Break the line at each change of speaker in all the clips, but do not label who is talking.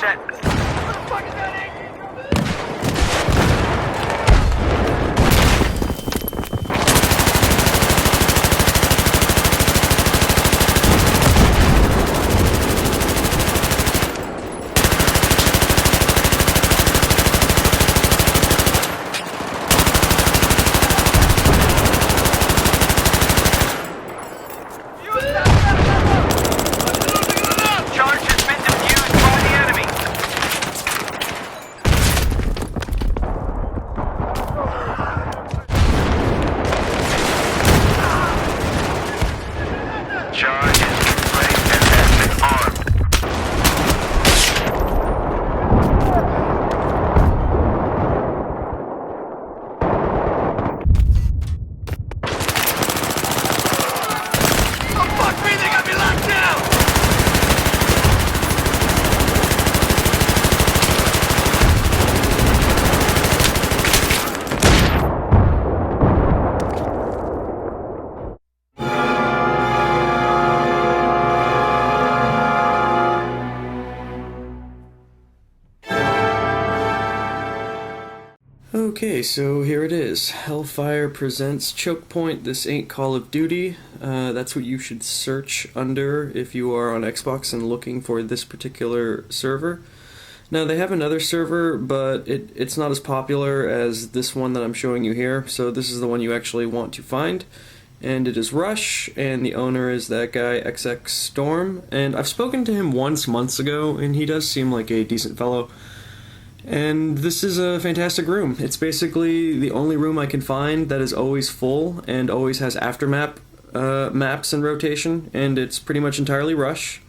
set. Charge has been defused by the enemy. Charge is replaced and has been armed. Oh fuck me, they got me locked down!
Okay, so here it is. Hellfire presents Choke Point. This ain't Call of Duty. That's what you should search under if you are on Xbox and looking for this particular server. Now, they have another server, but it's not as popular as this one that I'm showing you here, so this is the one you actually want to find. And it is Rush, and the owner is that guy, XX Storm. And I've spoken to him once months ago, and he does seem like a decent fellow. And this is a fantastic room. It's basically the only room I can find that is always full and always has aftermap maps in rotation, and it's pretty much entirely Rush.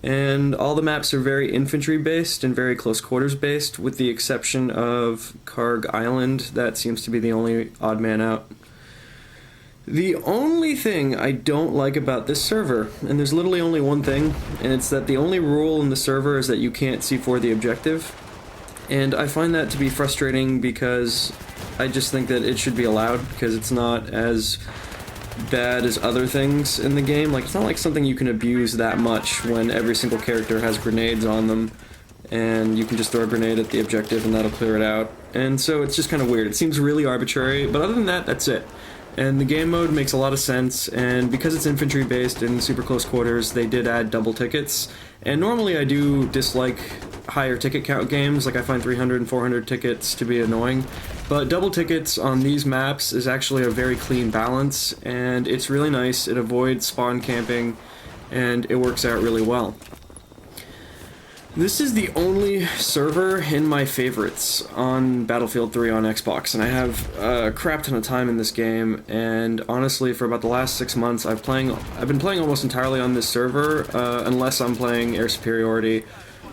And all the maps are very infantry based and very close quarters based, with the exception of Karg Island. That seems to be the only odd man out. The only thing I don't like about this server, and there's literally only one thing, and it's that the only rule in the server is that you can't C4 the objective. And I find that to be frustrating because I just think that it should be allowed, because it's not as bad as other things in the game. Like, it's not like something you can abuse that much when every single character has grenades on them, and you can just throw a grenade at the objective and that'll clear it out. And so it's just kind of weird. It seems really arbitrary, but other than that, that's it. And the game mode makes a lot of sense, and because it's infantry based in super close quarters, they did add double tickets. And normally I do dislike higher ticket count games, like I find 300 and 400 tickets to be annoying, but double tickets on these maps is actually a very clean balance, and it's really nice. It avoids spawn camping, and it works out really well. This is the only server in my favorites on Battlefield 3 on Xbox, and I have a crap ton of time in this game, and honestly, for about the last 6 months, I've been playing almost entirely on this server, unless I'm playing Air Superiority,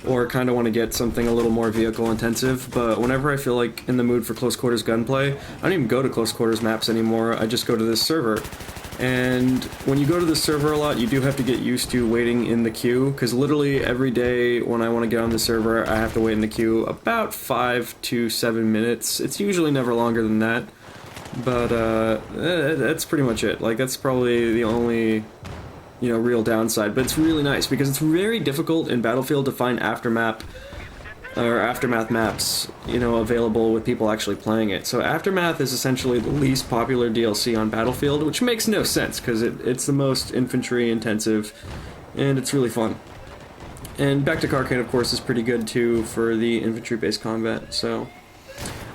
or kind of want to get something a little more vehicle intensive. But whenever I feel like in the mood for close quarters gunplay, I don't even go to close quarters maps anymore, I just go to this server. And when you go to this server a lot, you do have to get used to waiting in the queue, because literally every day when I want to get on the server, I have to wait in the queue about 5 to 7 minutes. It's usually never longer than that, but that's pretty much it. Like, that's probably the only, real downside, but it's really nice, because it's very difficult in Battlefield to find aftermath maps, available with people actually playing it. So Aftermath is essentially the least popular DLC on Battlefield, which makes no sense, because it's the most infantry intensive, and it's really fun. And Back to Karkane, of course, is pretty good too for the infantry-based combat, so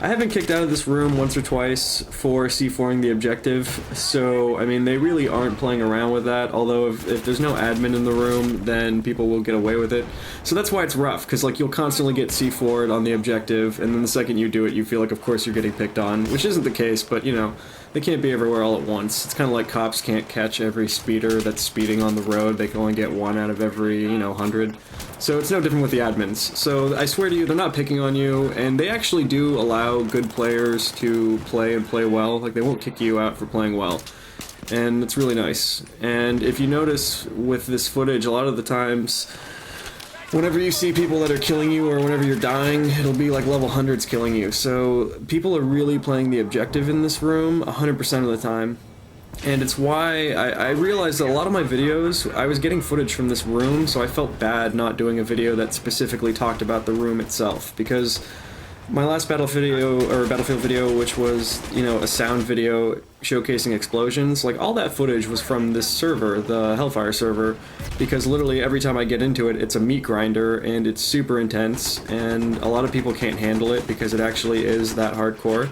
I have been kicked out of this room once or twice for C4ing the objective, so, I mean, they really aren't playing around with that, although if there's no admin in the room, then people will get away with it. So that's why it's rough, because, like, you'll constantly get C4'd on the objective, and then the second you do it, you feel like, of course, you're getting picked on, which isn't the case, but, they can't be everywhere all at once. It's kind of like cops can't catch every speeder that's speeding on the road. They can only get one out of every, 100. So it's no different with the admins. So I swear to you, they're not picking on you, and they actually do allow good players to play and play well. Like, they won't kick you out for playing well. And it's really nice. And if you notice with this footage, a lot of the times, whenever you see people that are killing you or whenever you're dying, it'll be like level 100s killing you. So people are really playing the objective in this room 100% of the time. And it's why I realized that a lot of my videos, I was getting footage from this room, so I felt bad not doing a video that specifically talked about the room itself, because my last Battlefield video, which was, you know, a sound video showcasing explosions, like, all that footage was from this server, the Hellfire server, because literally every time I get into it, it's a meat grinder, and it's super intense, and a lot of people can't handle it because it actually is that hardcore.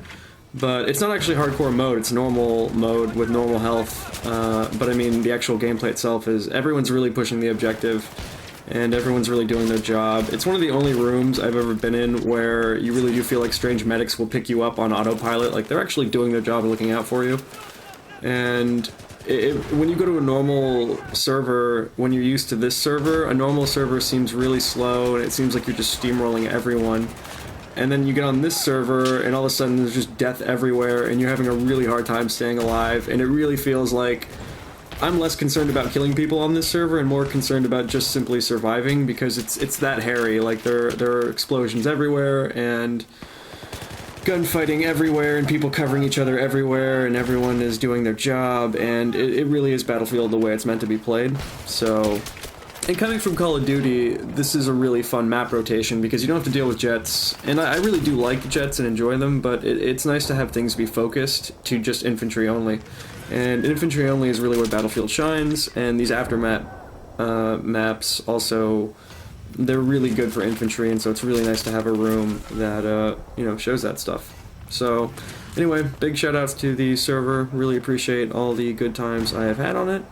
But it's not actually hardcore mode, it's normal mode with normal health, but I mean, the actual gameplay itself is, everyone's really pushing the objective, and everyone's really doing their job. It's one of the only rooms I've ever been in where you really do feel like strange medics will pick you up on autopilot, like they're actually doing their job and looking out for you. And when you go to a normal server, when you're used to this server, a normal server seems really slow, and it seems like you're just steamrolling everyone. And then you get on this server, and all of a sudden there's just death everywhere, and you're having a really hard time staying alive, and it really feels like I'm less concerned about killing people on this server and more concerned about just simply surviving, because it's that hairy. Like, there are explosions everywhere, and gunfighting everywhere, and people covering each other everywhere, and everyone is doing their job, and it really is Battlefield the way it's meant to be played. So... And coming from Call of Duty, this is a really fun map rotation because you don't have to deal with jets, and I really do like jets and enjoy them, but it's nice to have things be focused to just infantry only. And infantry only is really where Battlefield shines, and these aftermath maps also, they're really good for infantry, and so it's really nice to have a room that, you know, shows that stuff. So, anyway, big shoutouts to the server, really appreciate all the good times I have had on it,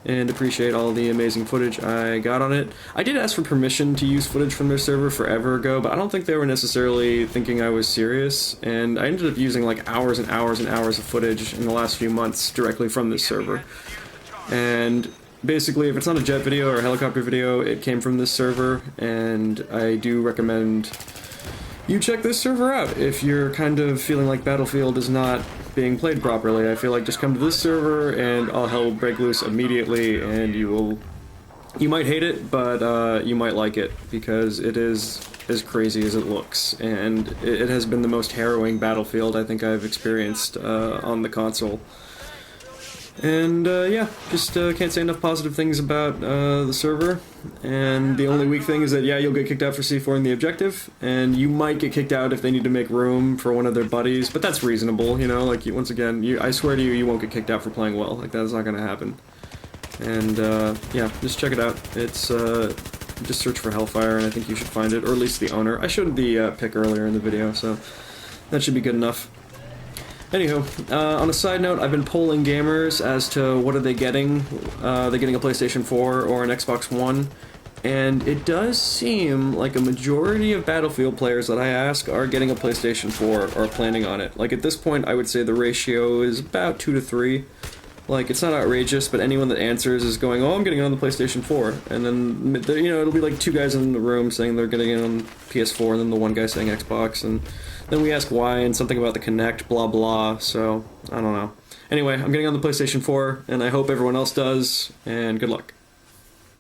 and appreciate all the amazing footage I got on it. I did ask for permission to use footage from their server forever ago, but I don't think they were necessarily thinking I was serious, and I ended up using like hours and hours and hours of footage in the last few months directly from this server. And basically, if it's not a jet video or a helicopter video, it came from this server, and I do recommend you check this server out if you're kind of feeling like Battlefield is not being played properly. I feel like just come to this server and all hell will break loose immediately, and you might hate it, but you might like it, because it is as crazy as it looks, and it has been the most harrowing Battlefield I think I've experienced on the console. And yeah, just can't say enough positive things about the server. And the only weak thing is that, yeah, you'll get kicked out for C4 in the objective, and you might get kicked out if they need to make room for one of their buddies, but that's reasonable, you know, like, once again, I swear to you, you won't get kicked out for playing well, like, that's not gonna happen. And yeah, just check it out. It's, just search for Hellfire, and I think you should find it, or at least the owner. I showed the pic earlier in the video, so that should be good enough. Anywho, on a side note, I've been polling gamers as to what are they getting. They're getting a PlayStation 4 or an Xbox One, and it does seem like a majority of Battlefield players that I ask are getting a PlayStation 4 or planning on it. Like, at this point, I would say the ratio is about 2 to 3. Like, it's not outrageous, but anyone that answers is going, oh, I'm getting it on the PlayStation 4. And then, you know, it'll be like 2 guys in the room saying they're getting it on PS4, and then the one guy saying Xbox, and then we ask why, and something about the Kinect, blah blah, so, I don't know. Anyway, I'm getting on the PlayStation 4, and I hope everyone else does, and good luck.